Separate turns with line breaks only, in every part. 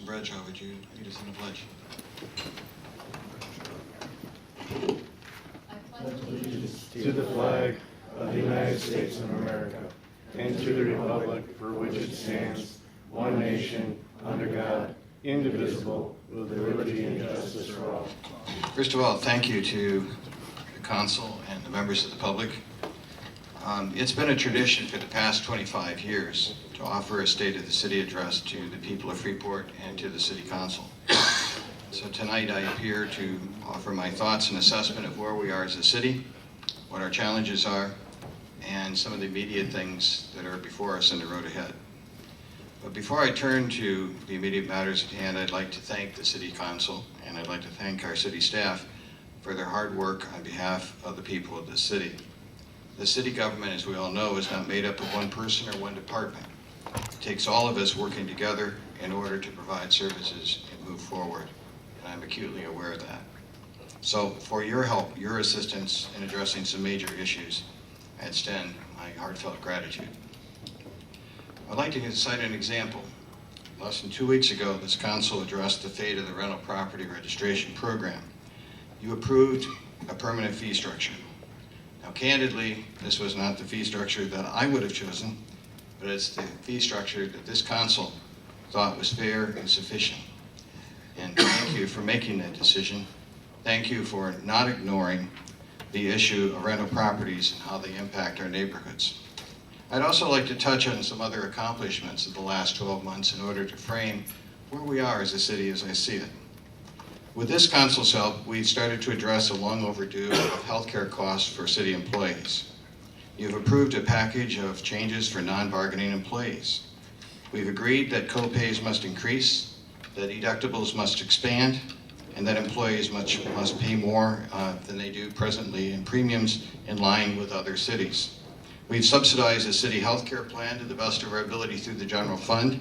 Bradshaw, would you lead us in the pledge?
I pledge allegiance to the flag of the United States of America and to the republic for which it stands, one nation, under God, indivisible, with liberty and justice for all.
First of all, thank you to the council and the members of the public. It's been a tradition for the past 25 years to offer a State of the City address to the people of Freeport and to the City Council. So tonight I appear to offer my thoughts and assessment of where we are as a city, what our challenges are, and some of the immediate things that are before us in the road ahead. But before I turn to the immediate matters at hand, I'd like to thank the City Council and I'd like to thank our city staff for their hard work on behalf of the people of this city. The city government, as we all know, is not made up of one person or one department. It takes all of us working together in order to provide services and move forward, and I'm acutely aware of that. So for your help, your assistance in addressing some major issues, I extend my heartfelt gratitude. I'd like to cite an example. Less than 2 weeks ago, this council addressed the fate of the rental property registration program. You approved a permanent fee structure. Now, candidly, this was not the fee structure that I would have chosen, but it's the fee structure that this council thought was fair and sufficient. And thank you for making that decision. Thank you for not ignoring the issue of rental properties and how they impact our neighborhoods. I'd also like to touch on some other accomplishments of the last 12 months in order to frame where we are as a city as I see it. With this council's help, we've started to address a long overdue of healthcare costs for city employees. You've approved a package of changes for non-bargaining employees. We've agreed that co-pays must increase, that deductibles must expand, and that employees must pay more than they do presently in premiums in line with other cities. We've subsidized the city healthcare plan to the best of our ability through the general fund,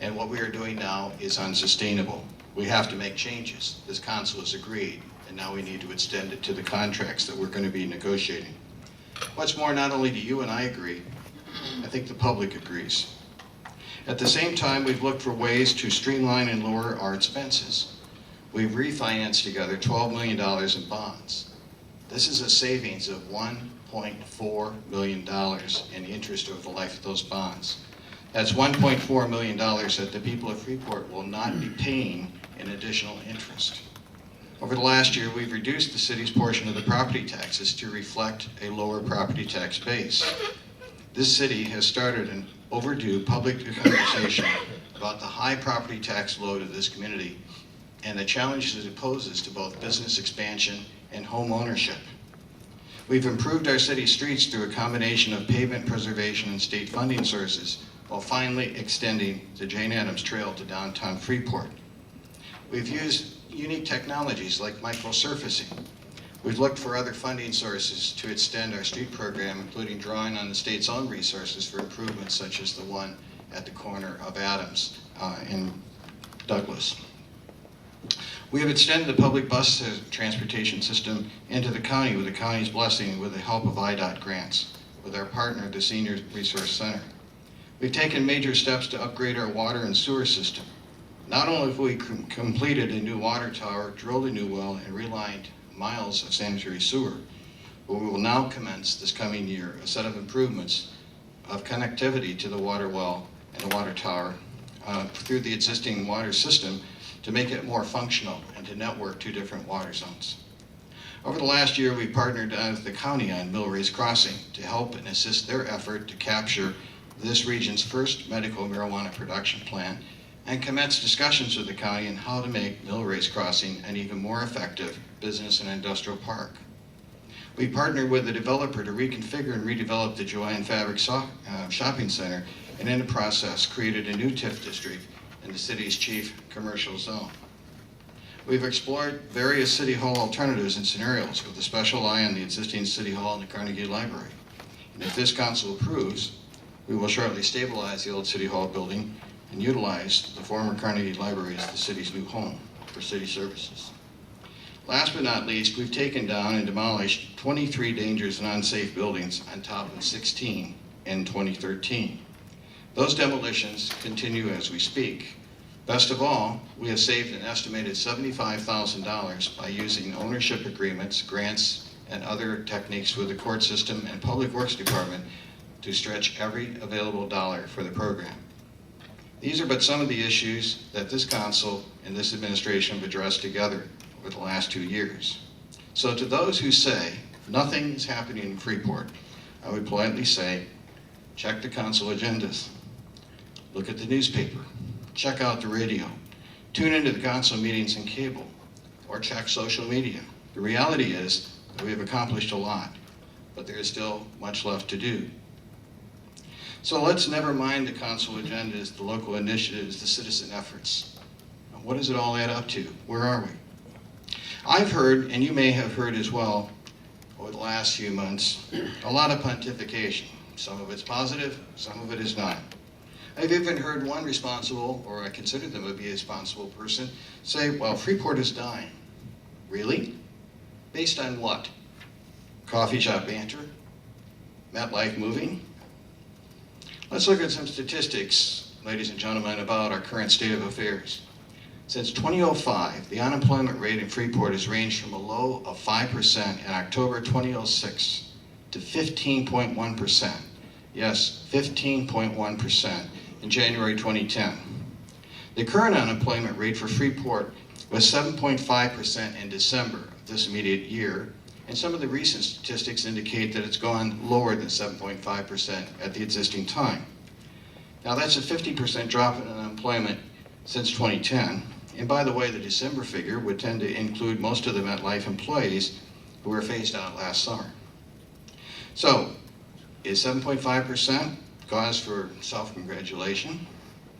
and what we are doing now is unsustainable. We have to make changes. This council has agreed, and now we need to extend it to the contracts that we're going to be negotiating. What's more, not only do you and I agree, I think the public agrees. At the same time, we've looked for ways to streamline and lower our expenses. We've refinanced together $12 million in bonds. This is a savings of $1.4 million in interest over the life of those bonds. That's $1.4 million that the people of Freeport will not be paying in additional interest. Over the last year, we've reduced the city's portion of the property taxes to reflect a lower property tax base. This city has started an overdue public conversation about the high property tax load of this community and the challenges it poses to both business expansion and home ownership. We've improved our city streets through a combination of pavement preservation and state funding sources, while finally extending the Jane Addams Trail to downtown Freeport. We've used unique technologies like microsurfacing. We've looked for other funding sources to extend our street program, including drawing on the state's own resources for improvements such as the one at the corner of Adams in Douglas. We have extended the public bus transportation system into the county with the county's blessing with the help of IDOT grants, with our partner, the Senior Resource Center. We've taken major steps to upgrade our water and sewer system. Not only have we completed a new water tower, drilled a new well, and relined miles of sanitary sewer, but we will now commence this coming year a set of improvements of connectivity to the water well and the water tower through the existing water system to make it more functional and to network two different water zones. Over the last year, we partnered with the county on Millrace Crossing to help and assist their effort to capture this region's first medical marijuana production plant and commence discussions with the county on how to make Millrace Crossing an even more effective business and industrial park. We partnered with the developer to reconfigure and redevelop the Joanne Fabric Shopping Center, and in the process created a new TIF district in the city's chief commercial zone. We've explored various City Hall alternatives and scenarios with a special eye on the existing City Hall and the Carnegie Library. And if this council approves, we will shortly stabilize the old City Hall building and utilize the former Carnegie Library as the city's new home for city services. Last but not least, we've taken down and demolished 23 dangerous and unsafe buildings on top of 16 in 2013. Those demolitions continue as we speak, Best of all, we have saved an estimated $75,000 by using ownership agreements, grants, and other techniques with the court system and Public Works Department to stretch every available dollar for the program. These are but some of the issues that this council and this administration have addressed together over the last 2 years. So to those who say nothing is happening in Freeport, I would politely say, check the council agendas, look at the newspaper, check out the radio, tune into the council meetings and cable, or check social media. The reality is that we have accomplished a lot, but there is still much left to do. So let's never mind the council agendas, the local initiatives, the citizen efforts. What does it all add up to? Where are we? I've heard, and you may have heard as well, over the last few months, a lot of pontification. Some of it's positive, some of it is not. I've even heard one responsible, or I consider them to be a responsible person, say, well, Freeport is dying. Really? Based on what? Coffee shop banter? MetLife moving? Let's look at some statistics, ladies and gentlemen, about our current state of affairs. Since 2005, the unemployment rate in Freeport has ranged from a low of 5% in October 2006 to 15.1%. Yes, 15.1% in January 2010. The current unemployment rate for Freeport was 7.5% in December of this immediate year, and some of the recent statistics indicate that it's gone lower than 7.5% at the existing time. Now that's a 50% drop in unemployment since 2010, and by the way, the December figure would tend to include most of the MetLife employees who were phased out last summer. So, is 7.5% cause for self-congratulation?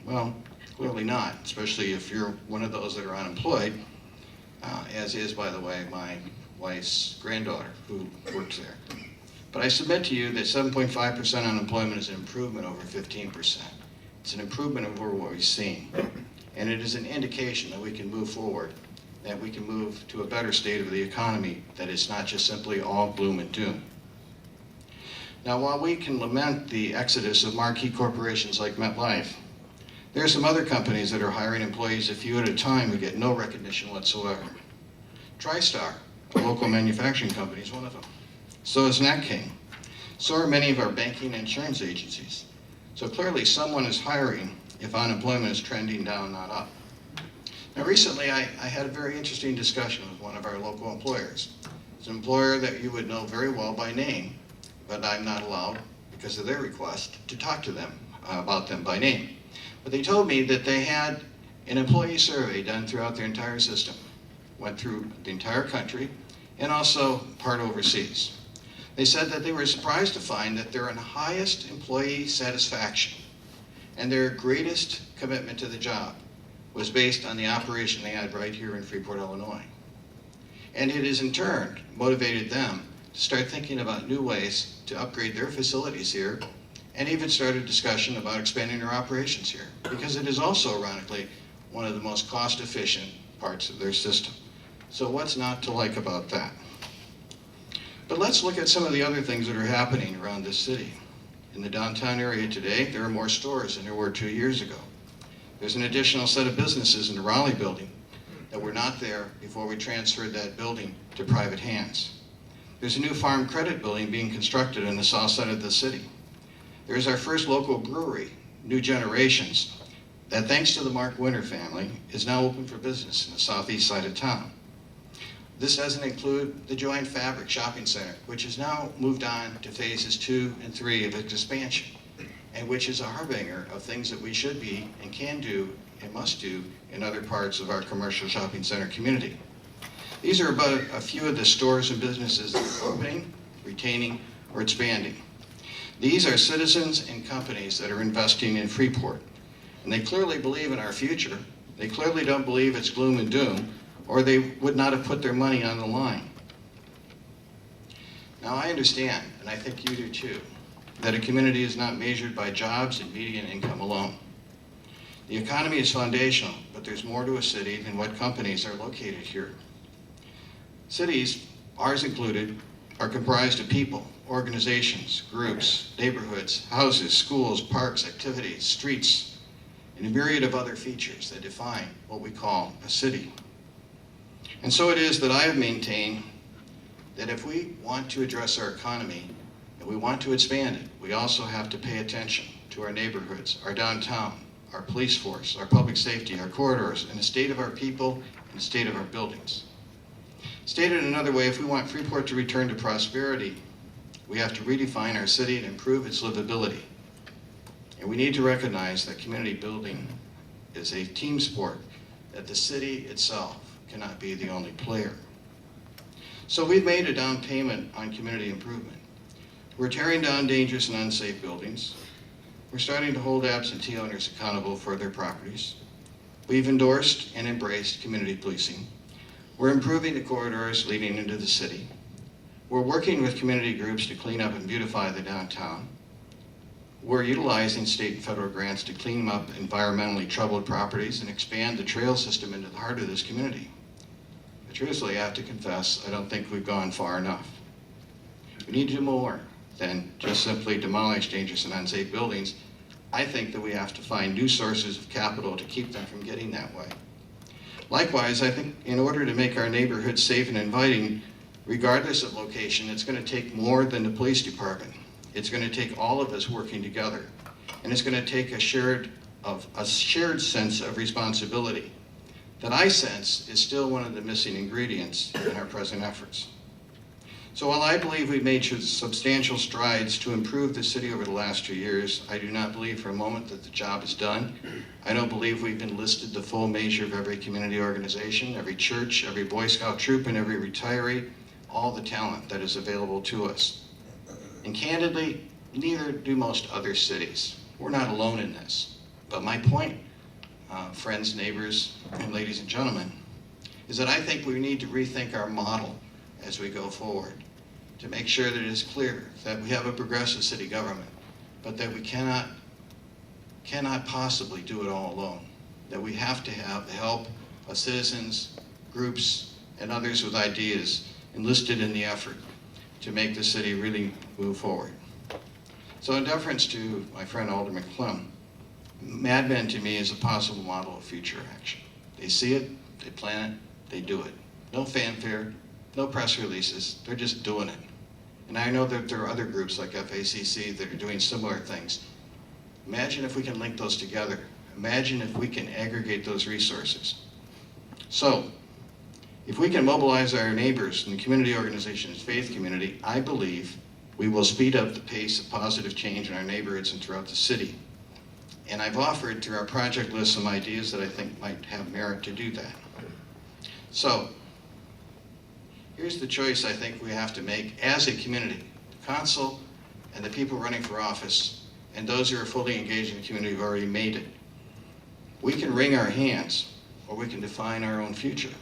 Well, clearly not, especially if you're one of those that are unemployed, as is, by the way, my wife's granddaughter who works there. But I submit to you that 7.5% unemployment is an improvement over 15%. It's an improvement over what we've seen. And it is an indication that we can move forward, that we can move to a better state of the economy, that it's not just simply all gloom and doom. Now, while we can lament the exodus of marquee corporations like MetLife, there are some other companies that are hiring employees a few at a time who get no recognition whatsoever. TriStar, a local manufacturing company, is one of them. So is Nat King. So are many of our banking and insurance agencies. So clearly someone is hiring if unemployment is trending down, not up. Now recently I had a very interesting discussion with one of our local employers. It's an employer that you would know very well by name, but I'm not allowed, because of their request, to talk to them about them by name. But they told me that they had an employee survey done throughout their entire system, went through the entire country, and also part overseas. They said that they were surprised to find that their highest employee satisfaction and their greatest commitment to the job was based on the operation they had right here in Freeport, Illinois. And it has in turn motivated them to start thinking about new ways to upgrade their facilities here, and even start a discussion about expanding their operations here, because it is also, ironically, one of the most cost-efficient parts of their system. So what's not to like about that? But let's look at some of the other things that are happening around this city. In the downtown area today, there are more stores than there were 2 years ago. There's an additional set of businesses in the Raleigh building that were not there before we transferred that building to private hands. There's a new farm credit building being constructed in the south side of the city. There's our first local brewery, New Generations, that thanks to the Mark Winter family is now open for business in the southeast side of town. This doesn't include the Joint Fabric Shopping Center, which has now moved on to phases 2 and 3 of its expansion, and which is a harbinger of things that we should be and can do and must do in other parts of our commercial shopping center community. These are about a few of the stores and businesses that are opening, retaining, or expanding. These are citizens and companies that are investing in Freeport, and they clearly believe in our future. They clearly don't believe it's gloom and doom, or they would not have put their money on the line. Now I understand, and I think you do too, that a community is not measured by jobs and median income alone. The economy is foundational, but there's more to a city than what companies are located here. Cities, ours included, are comprised of people, organizations, groups, neighborhoods, houses, schools, parks, activities, streets, and a myriad of other features that define what we call a city. And so it is that I have maintained that if we want to address our economy and we want to expand it, we also have to pay attention to our neighborhoods, our downtown, our police force, our public safety, our corridors, and the state of our people and the state of our buildings. Stated another way, if we want Freeport to return to prosperity, we have to redefine our city and improve its livability. And we need to recognize that community building is a team sport, that the city itself cannot be the only player. So we've made a down payment on community improvement. We're tearing down dangerous and unsafe buildings. We're starting to hold absentee owners accountable for their properties. We've endorsed and embraced community policing. We're improving the corridors leading into the city. We're working with community groups to clean up and beautify the downtown. We're utilizing state and federal grants to clean up environmentally troubled properties and expand the trail system into the heart of this community. But truthfully, I have to confess, I don't think we've gone far enough. We need to do more than just simply demolish dangerous and unsafe buildings. I think that we have to find new sources of capital to keep them from getting that way. Likewise, I think in order to make our neighborhoods safe and inviting, regardless of location, it's going to take more than the police department. It's going to take all of us working together. And it's going to take a shared sense of responsibility that I sense is still one of the missing ingredients in our present efforts. So while I believe we've made substantial strides to improve the city over the last 2 years, I do not believe for a moment that the job is done. I don't believe we've enlisted the full measure of every community organization, every church, every Boy Scout troop, and every retiree, all the talent that is available to us. And candidly, neither do most other cities. We're not alone in this. But my point, friends, neighbors, and ladies and gentlemen, is that I think we need to rethink our model as we go forward, to make sure that it is clear that we have a progressive city government, but that we cannot possibly do it all alone, that we have to have the help of citizens, groups, and others with ideas enlisted in the effort to make the city really move forward. So in deference to my friend Alderman Clem, Mad Men to me is a possible model of future action. They see it, they plan it, they do it. No fanfare, no press releases, they're just doing it. And I know that there are other groups like FACC that are doing similar things. Imagine if we can link those together. Imagine if we can aggregate those resources. So, if we can mobilize our neighbors and community organizations, faith community, I believe we will speed up the pace of positive change in our neighborhoods and throughout the city. And I've offered through our project list some ideas that I think might have merit to do that. So, here's the choice I think we have to make as a community. The council and the people running for office and those who are fully engaged in the community have already made it. We can wring our hands or we can define our own future.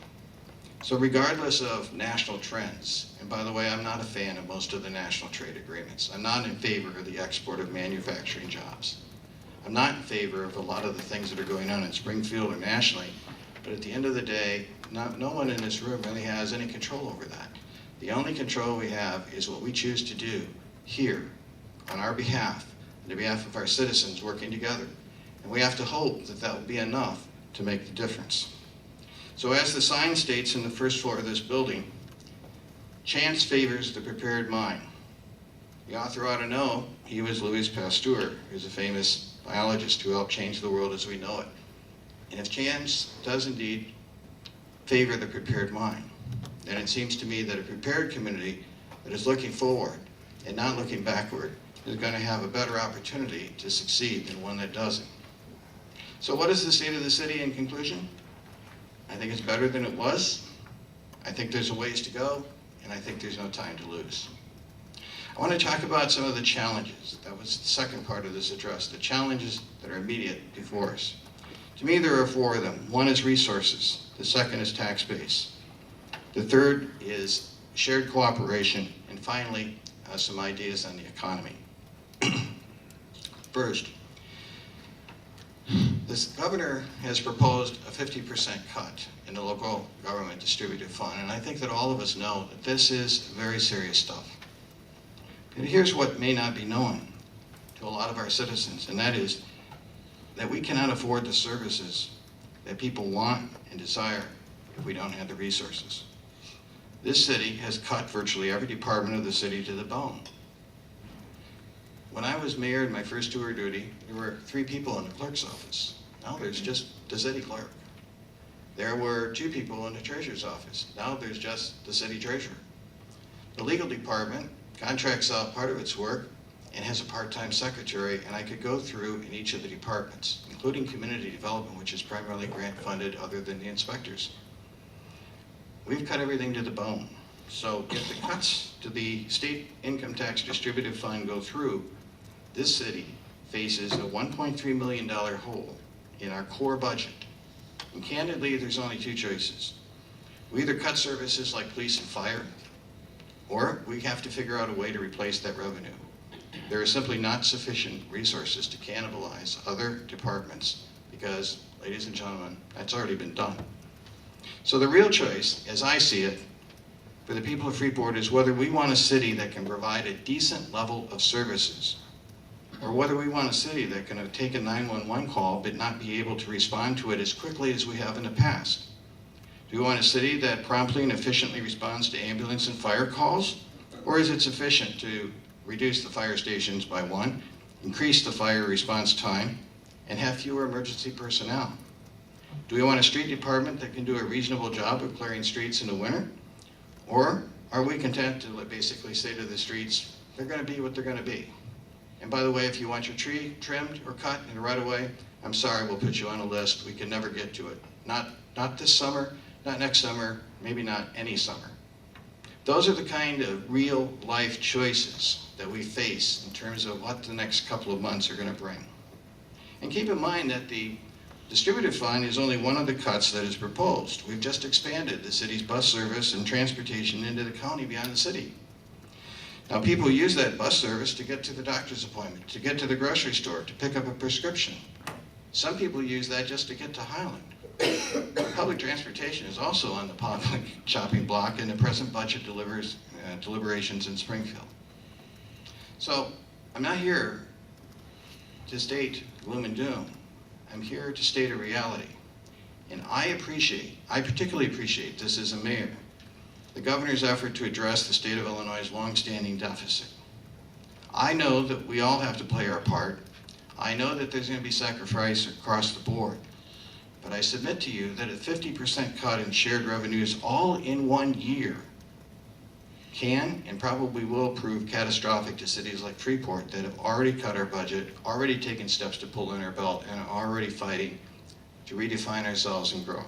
So regardless of national trends, and by the way, I'm not a fan of most of the national trade agreements. I'm not in favor of the export of manufacturing jobs. I'm not in favor of a lot of the things that are going on in Springfield or nationally, but at the end of the day, no one in this room really has any control over that. The only control we have is what we choose to do here on our behalf, on the behalf of our citizens working together. And we have to hope that that will be enough to make the difference. So as the sign states in the first floor of this building, chance favors the prepared mind. The author ought to know he was Louis Pasteur, who's a famous biologist who helped change the world as we know it. And if chance does indeed favor the prepared mind, then it seems to me that a prepared community that is looking forward and not looking backward is going to have a better opportunity to succeed than one that doesn't. So what is the state of the city in conclusion? I think it's better than it was. I think there's a ways to go, and I think there's no time to lose. I want to talk about some of the challenges. That was the second part of this address, the challenges that are immediate before us. To me, there are 4 of them. One is resources. The second is tax base. The third is shared cooperation. And finally, some ideas on the economy. First, this governor has proposed a 50% cut in the local government distributed fund. And I think that all of us know that this is very serious stuff. And here's what may not be known to a lot of our citizens, and that is that we cannot afford the services that people want and desire if we don't have the resources. This city has cut virtually every department of the city to the bone. When I was mayor in my first tour of duty, there were 3 people in the clerk's office. Now there's just the city clerk. There were 2 people in the treasurer's office. Now there's just the city treasurer. The legal department contracts out part of its work and has a part-time secretary, and I could go through in each of the departments, including community development, which is primarily grant funded other than the inspectors. We've cut everything to the bone. So if the cuts to the state income tax distributive fund go through, this city faces a $1.3 million hole in our core budget. And candidly, there's only 2 choices. We either cut services like police and fire, or we have to figure out a way to replace that revenue. There are simply not sufficient resources to cannibalize other departments because, ladies and gentlemen, that's already been done. So the real choice, as I see it, for the people of Freeport is whether we want a city that can provide a decent level of services, or whether we want a city that can take a 911 call but not be able to respond to it as quickly as we have in the past. Do we want a city that promptly and efficiently responds to ambulance and fire calls? Or is it sufficient to reduce the fire stations by 1, increase the fire response time, and have fewer emergency personnel? Do we want a street department that can do a reasonable job of clearing streets in the winter? Or are we content to basically say to the streets, they're going to be what they're going to be? And by the way, if you want your tree trimmed or cut in the right of way, I'm sorry, we'll put you on a list. We can never get to it. Not this summer, not next summer, maybe not any summer. Those are the kind of real life choices that we face in terms of what the next couple of months are going to bring. And keep in mind that the distributive fund is only one of the cuts that is proposed. We've just expanded the city's bus service and transportation into the county beyond the city. Now people use that bus service to get to the doctor's appointment, to get to the grocery store, to pick up a prescription. Some people use that just to get to Highland. Public transportation is also on the public chopping block in the present budget deliberations in Springfield. So I'm not here to state gloom and doom. I'm here to state a reality. And I particularly appreciate this as a mayor, the governor's effort to address the state of Illinois' longstanding deficit. I know that we all have to play our part. I know that there's going to be sacrifice across the board. But I submit to you that a 50% cut in shared revenues all in 1 year can and probably will prove catastrophic to cities like Freeport that have already cut our budget, already taken steps to pull in our belt, and are already fighting to redefine ourselves and grow.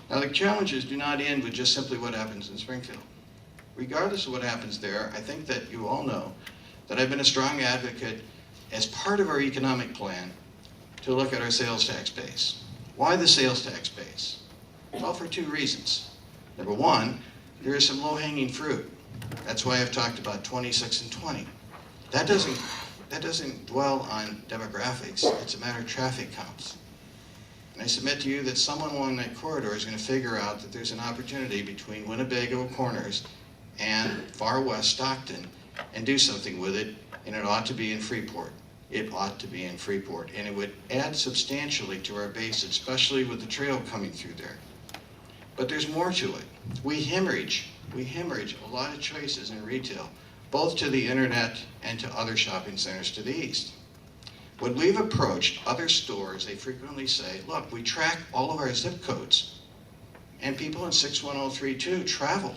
Now the challenges do not end with just simply what happens in Springfield. Regardless of what happens there, I think that you all know that I've been a strong advocate as part of our economic plan to look at our sales tax base. Why the sales tax base? Well, for 2 reasons. Number 1, there is some low-hanging fruit. That's why I've talked about 26 and 20. That doesn't dwell on demographics. It's a matter of traffic counts. And I submit to you that someone along that corridor is going to figure out that there's an opportunity between Winnebago Corners and far west Stockton and do something with it, and it ought to be in Freeport. It ought to be in Freeport, and it would add substantially to our base, especially with the trail coming through there. But there's more to it. We hemorrhage a lot of choices in retail, both to the internet and to other shopping centers to the east. When we've approached other stores, they frequently say, look, we track all of our zip codes, and people in 61032 travel.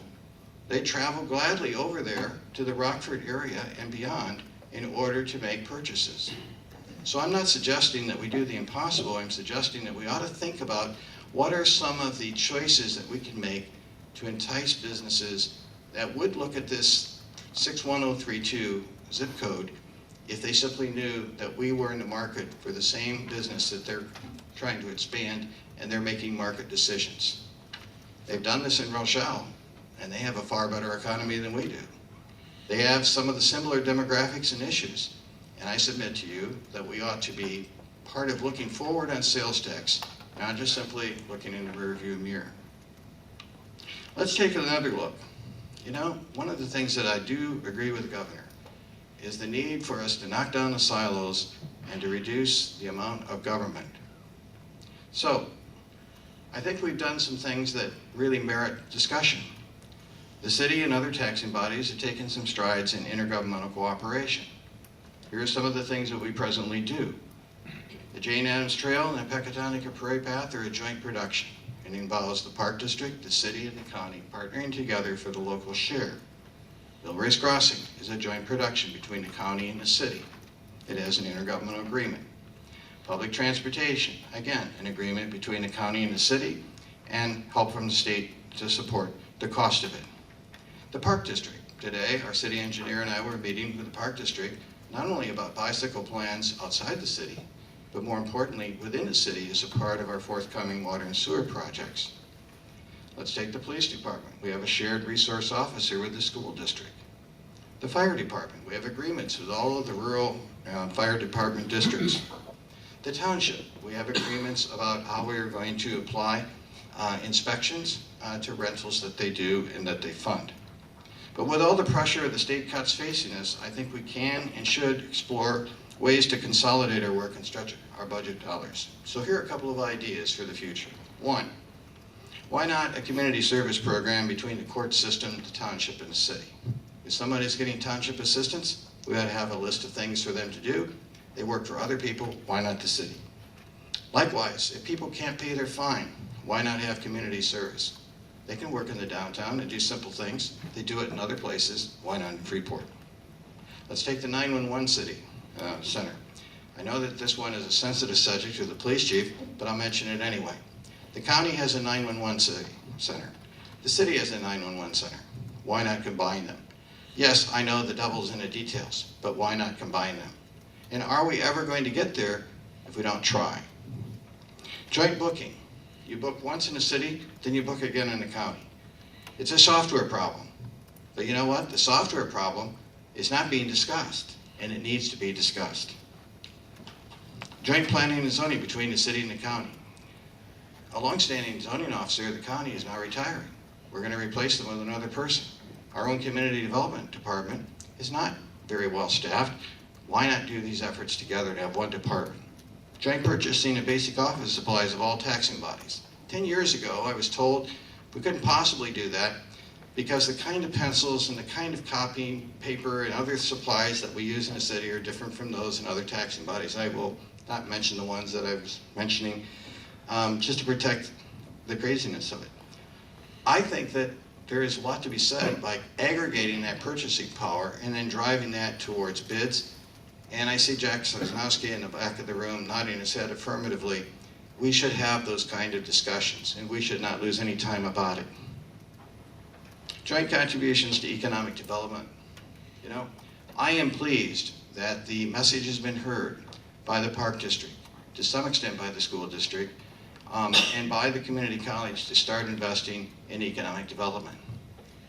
They travel gladly over there to the Rockford area and beyond in order to make purchases. So I'm not suggesting that we do the impossible. I'm suggesting that we ought to think about what are some of the choices that we can make to entice businesses that would look at this 61032 zip code if they simply knew that we were in the market for the same business that they're trying to expand, and they're making market decisions. They've done this in Rochelle, and they have a far better economy than we do. They have some of the similar demographics and issues, and I submit to you that we ought to be part of looking forward on sales tax, not just simply looking in the rearview mirror. Let's take another look. You know, one of the things that I do agree with the governor is the need for us to knock down the silos and to reduce the amount of government. So, I think we've done some things that really merit discussion. The city and other taxing bodies have taken some strides in intergovernmental cooperation. Here are some of the things that we presently do. The Jane Addams Trail and the Pecatonica Prairie Path are a joint production and involves the Park District, the city, and the county partnering together for the local share. Mill Race Crossing is a joint production between the county and the city. It has an intergovernmental agreement. Public transportation, again, an agreement between the county and the city, and help from the state to support the cost of it. The Park District. Today, our city engineer and I were meeting with the Park District, not only about bicycle plans outside the city, but more importantly, within the city as a part of our forthcoming water and sewer projects. Let's take the police department. We have a shared resource officer with the school district. The fire department. We have agreements with all of the rural fire department districts. The township. We have agreements about how we are going to apply inspections to rentals that they do and that they fund. But with all the pressure of the state cuts facing us, I think we can and should explore ways to consolidate our work and stretch our budget dollars. So here are a couple of ideas for the future. One, why not a community service program between the court system, the township, and the city? If somebody's getting township assistance, we ought to have a list of things for them to do. They work for other people, why not the city? Likewise, if people can't pay their fine, why not have community service? They can work in the downtown and do simple things. They do it in other places, why not in Freeport? Let's take the 911 center. I know that this one is a sensitive subject to the police chief, but I'll mention it anyway. The county has a 911 center. The city has a 911 center. Why not combine them? Yes, I know the devil's in the details, but why not combine them? And are we ever going to get there if we don't try? Joint booking. You book once in the city, then you book again in the county. It's a software problem. But you know what? The software problem is not being discussed, and it needs to be discussed. Joint planning and zoning between the city and the county. A longstanding zoning officer of the county is now retiring. We're going to replace them with another person. Our own community development department is not very well staffed. Why not do these efforts together to have one department? Joint purchasing of basic office supplies of all taxing bodies. 10 years ago, I was told we couldn't possibly do that because the kind of pencils and the kind of copying paper and other supplies that we use in the city are different from those in other taxing bodies. I will not mention the ones that I was mentioning just to protect the craziness of it. I think that there is a lot to be said by aggregating that purchasing power and then driving that towards bids. And I see Jack Sosnowski in the back of the room nodding his head affirmatively. We should have those kind of discussions, and we should not lose any time about it. Joint contributions to economic development. You know, I am pleased that the message has been heard by the Park District, to some extent by the school district, and by the community college to start investing in economic development.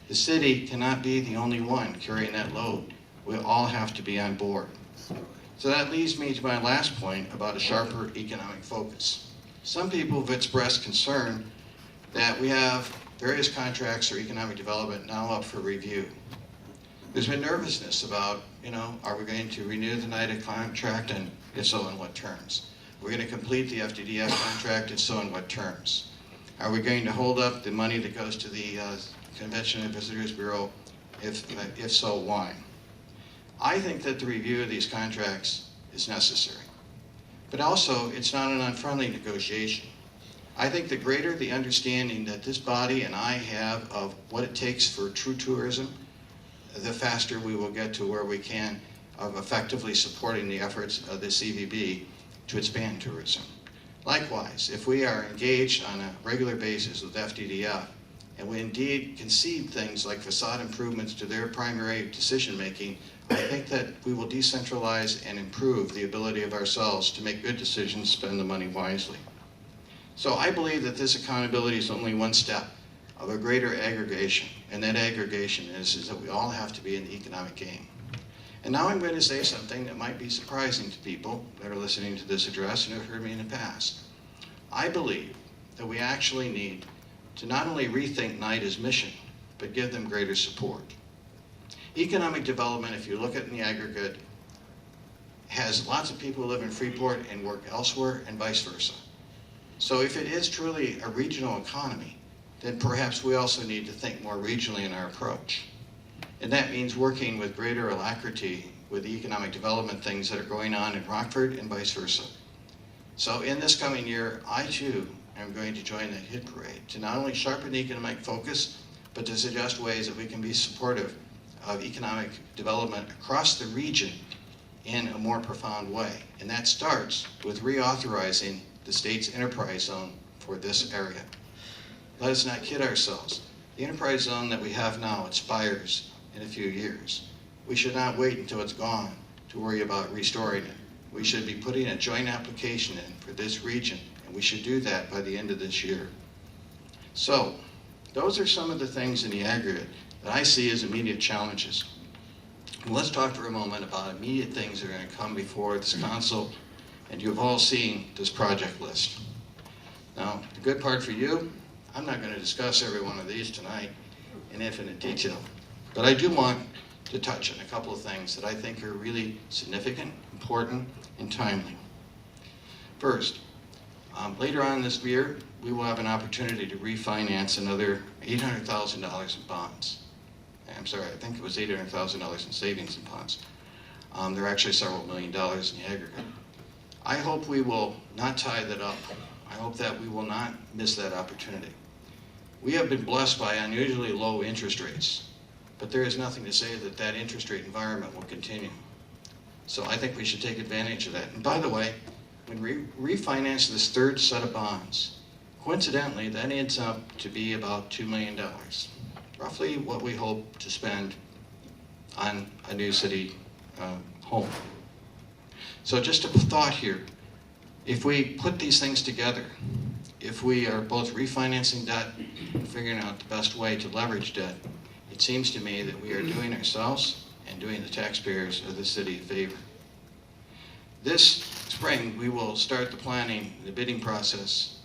The city cannot be the only one carrying that load. We all have to be on board. So that leads me to my last point about a sharper economic focus. Some people have expressed concern that we have various contracts for economic development now up for review. There's been nervousness about, are we going to renew the NIDA contract, and if so, in what terms? We're going to complete the FDDF contract, if so, in what terms? Are we going to hold up the money that goes to the Convention and Visitors Bureau? If so, why? I think that the review of these contracts is necessary. But also, it's not an unfriendly negotiation. I think the greater the understanding that this body and I have of what it takes for true tourism, the faster we will get to where we can of effectively supporting the efforts of the CVB to expand tourism. Likewise, if we are engaged on a regular basis with FDDF, and we indeed concede things like facade improvements to their primary decision-making, I think that we will decentralize and improve the ability of ourselves to make good decisions, spend the money wisely. So I believe that this accountability is only one step of a greater aggregation, and that aggregation is that we all have to be in the economic game. And now I'm going to say something that might be surprising to people that are listening to this address and have heard me in the past. I believe that we actually need to not only rethink NIDA's mission, but give them greater support. Economic development, if you look at it in the aggregate, has lots of people who live in Freeport and work elsewhere and vice versa. So if it is truly a regional economy, then perhaps we also need to think more regionally in our approach. And that means working with greater alacrity with the economic development things that are going on in Rockford and vice versa. So in this coming year, I too am going to join the hit parade to not only sharpen the economic focus, but to suggest ways that we can be supportive of economic development across the region in a more profound way. And that starts with reauthorizing the state's enterprise zone for this area. Let us not kid ourselves. The enterprise zone that we have now expires in a few years. We should not wait until it's gone to worry about restoring it. We should be putting a joint application in for this region, and we should do that by the end of this year. So, those are some of the things in the aggregate that I see as immediate challenges. And let's talk for a moment about immediate things that are going to come before this council, and you've all seen this project list. Now, the good part for you, I'm not going to discuss every one of these tonight in infinite detail, but I do want to touch on a couple of things that I think are really significant, important, and timely. First, later on this year, we will have an opportunity to refinance another $800,000 in bonds. I'm sorry, I think it was $800,000 in savings and bonds. There are actually several $1 million in the aggregate. I hope we will not tie that up. I hope that we will not miss that opportunity. We have been blessed by unusually low interest rates, but there is nothing to say that that interest rate environment will continue. So I think we should take advantage of that. And by the way, when we refinance this third set of bonds, coincidentally, that ends up to be about $2 million, roughly what we hope to spend on a new city home. So just a thought here, if we put these things together, if we are both refinancing debt and figuring out the best way to leverage debt, it seems to me that we are doing ourselves and doing the taxpayers of the city a favor. This spring, we will start the planning, the bidding process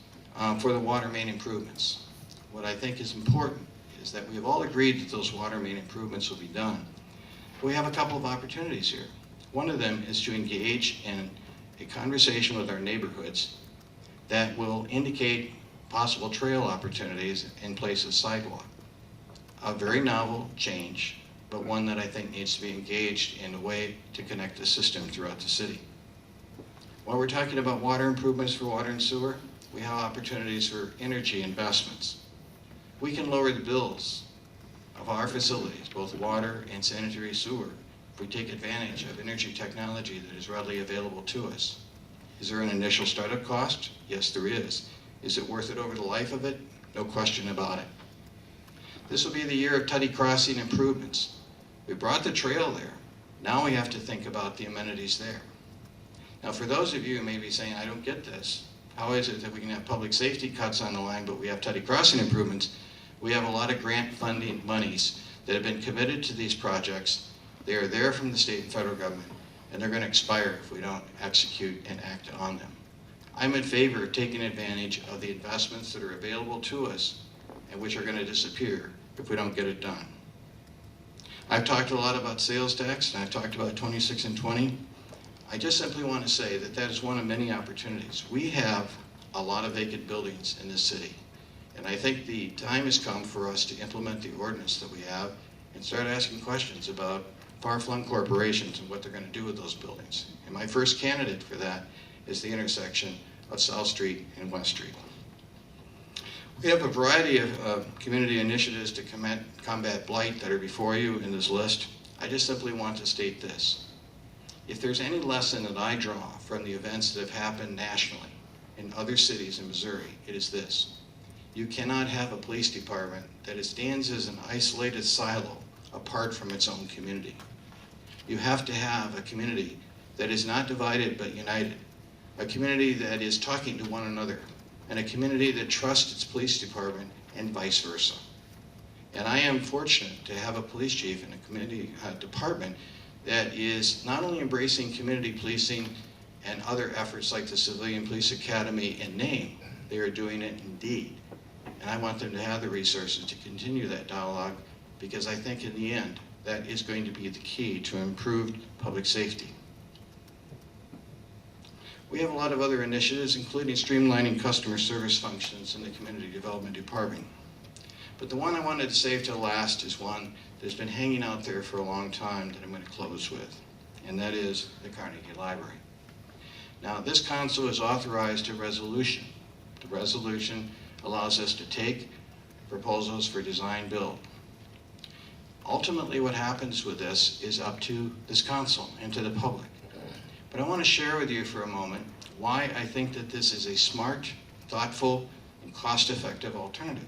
for the water main improvements. What I think is important is that we have all agreed that those water main improvements will be done. We have a couple of opportunities here. One of them is to engage in a conversation with our neighborhoods that will indicate possible trail opportunities in place of sidewalk. A very novel change, but one that I think needs to be engaged in a way to connect the system throughout the city. While we're talking about water improvements for water and sewer, we have opportunities for energy investments. We can lower the bills of our facilities, both water and sanitary sewer, if we take advantage of energy technology that is readily available to us. Is there an initial startup cost? Yes, there is. Is it worth it over the life of it? No question about it. This will be the year of Tutty Crossing improvements. We brought the trail there. Now we have to think about the amenities there. Now for those of you who may be saying, I don't get this, how is it that we can have public safety cuts on the line, but we have Tutty Crossing improvements? We have a lot of grant funding monies that have been committed to these projects. They are there from the state and federal government, and they're going to expire if we don't execute and act on them. I'm in favor of taking advantage of the investments that are available to us and which are going to disappear if we don't get it done. I've talked a lot about sales tax, and I've talked about 26 and 20. I just simply want to say that that is one of many opportunities. We have a lot of vacant buildings in this city, and I think the time has come for us to implement the ordinance that we have and start asking questions about far-flung corporations and what they're going to do with those buildings. And my first candidate for that is the intersection of South Street and West Street. We have a variety of community initiatives to combat blight that are before you in this list. I just simply want to state this. If there's any lesson that I draw from the events that have happened nationally in other cities in Missouri, it is this. You cannot have a police department that stands as an isolated silo apart from its own community. You have to have a community that is not divided but united, a community that is talking to one another, and a community that trusts its police department and vice versa. And I am fortunate to have a police chief and a community department that is not only embracing community policing and other efforts like the Civilian Police Academy in name, they are doing it in deed. And I want them to have the resources to continue that dialogue, because I think in the end, that is going to be the key to improved public safety. We have a lot of other initiatives, including streamlining customer service functions in the Community Development Department. But the one I wanted to save till last is one that's been hanging out there for a long time that I'm going to close with, and that is the Carnegie Library. Now, this council has authorized a resolution. The resolution allows us to take proposals for design build. Ultimately, what happens with this is up to this council and to the public. But I want to share with you for a moment why I think that this is a smart, thoughtful, and cost-effective alternative.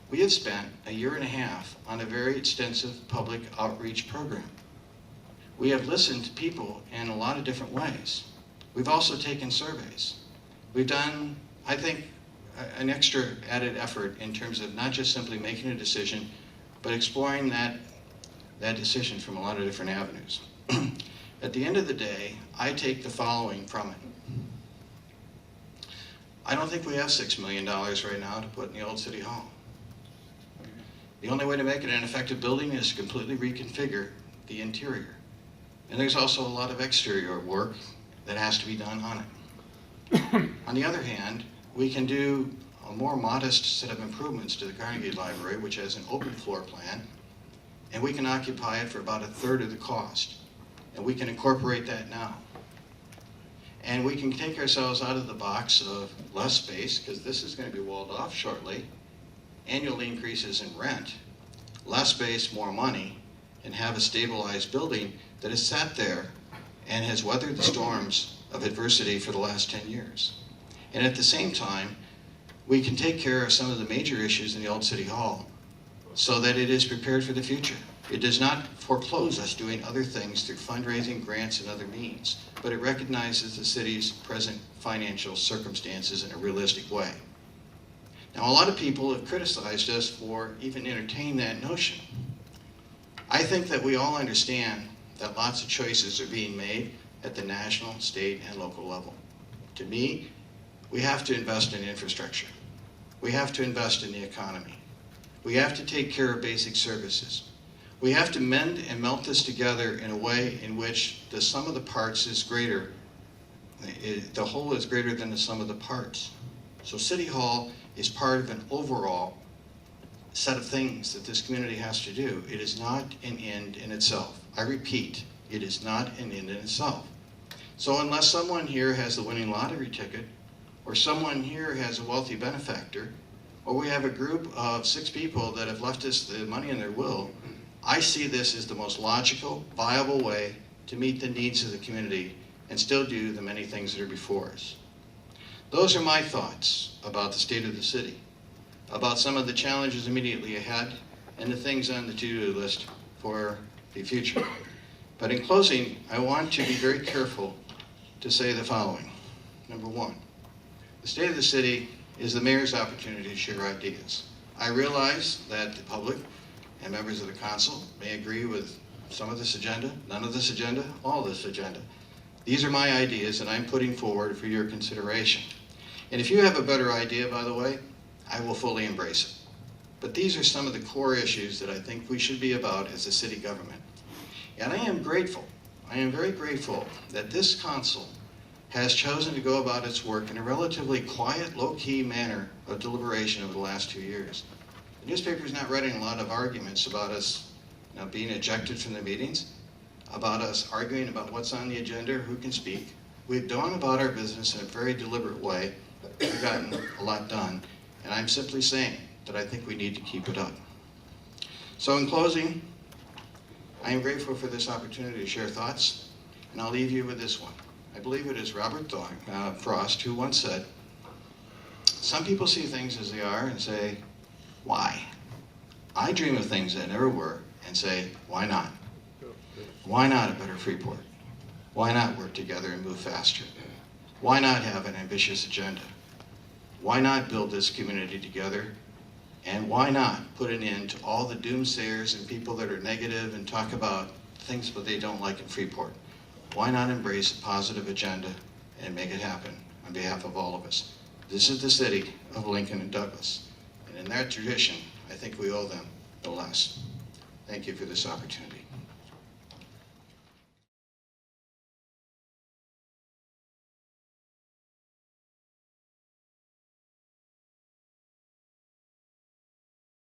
We have spent a year and a half on a very extensive public outreach program. We have listened to people in a lot of different ways. We've also taken surveys. We've done, I think, an extra added effort in terms of not just simply making a decision, but exploring that decision from a lot of different avenues. At the end of the day, I take the following from it. I don't think we have $6 million right now to put in the old City Hall. The only way to make it an effective building is to completely reconfigure the interior. And there's also a lot of exterior work that has to be done on it. On the other hand, we can do a more modest set of improvements to the Carnegie Library, which has an open floor plan, and we can occupy it for about a third of the cost. And we can incorporate that now. And we can take ourselves out of the box of less space, because this is going to be walled off shortly, annual increases in rent, less space, more money, and have a stabilized building that has sat there and has weathered the storms of adversity for the last 10 years. And at the same time, we can take care of some of the major issues in the old City Hall so that it is prepared for the future. It does not foreclose us doing other things through fundraising, grants, and other means, but it recognizes the city's present financial circumstances in a realistic way. Now, a lot of people have criticized us for even entertaining that notion. I think that we all understand that lots of choices are being made at the national, state, and local level. To me, we have to invest in infrastructure. We have to invest in the economy. We have to take care of basic services. We have to mend and melt this together in a way in which the sum of the parts is greater. The whole is greater than the sum of the parts. So City Hall is part of an overall set of things that this community has to do. It is not an end in itself. I repeat, it is not an end in itself. So unless someone here has the winning lottery ticket, or someone here has a wealthy benefactor, or we have a group of 6 people that have left us the money in their will, I see this as the most logical, viable way to meet the needs of the community and still do the many things that are before us. Those are my thoughts about the state of the city, about some of the challenges immediately ahead, and the things on the to-do list for the future. But in closing, I want to be very careful to say the following. Number 1, the state of the city is the mayor's opportunity to share ideas. I realize that the public and members of the council may agree with some of this agenda, none of this agenda, all of this agenda. These are my ideas that I'm putting forward for your consideration. And if you have a better idea, by the way, I will fully embrace it. But these are some of the core issues that I think we should be about as a city government. And I am very grateful that this council has chosen to go about its work in a relatively quiet, low-key manner of deliberation over the last 2 years. The newspaper's not writing a lot of arguments about us being ejected from the meetings, about us arguing about what's on the agenda or who can speak. We've gone about our business in a very deliberate way. We've gotten a lot done. And I'm simply saying that I think we need to keep it up. So in closing, I am grateful for this opportunity to share thoughts, and I'll leave you with this one. I believe it is Robert Frost who once said, "Some people see things as they are and say, why? I dream of things that never were and say, why not? Why not a better Freeport? Why not work together and move faster? Why not have an ambitious agenda? Why not build this community together? And why not put an end to all the doomsayers and people that are negative and talk about things that they don't like in Freeport? Why not embrace a positive agenda and make it happen on behalf of all of us? This is the city of Lincoln and Douglas. And in that tradition, I think we owe them no less. Thank you for this opportunity.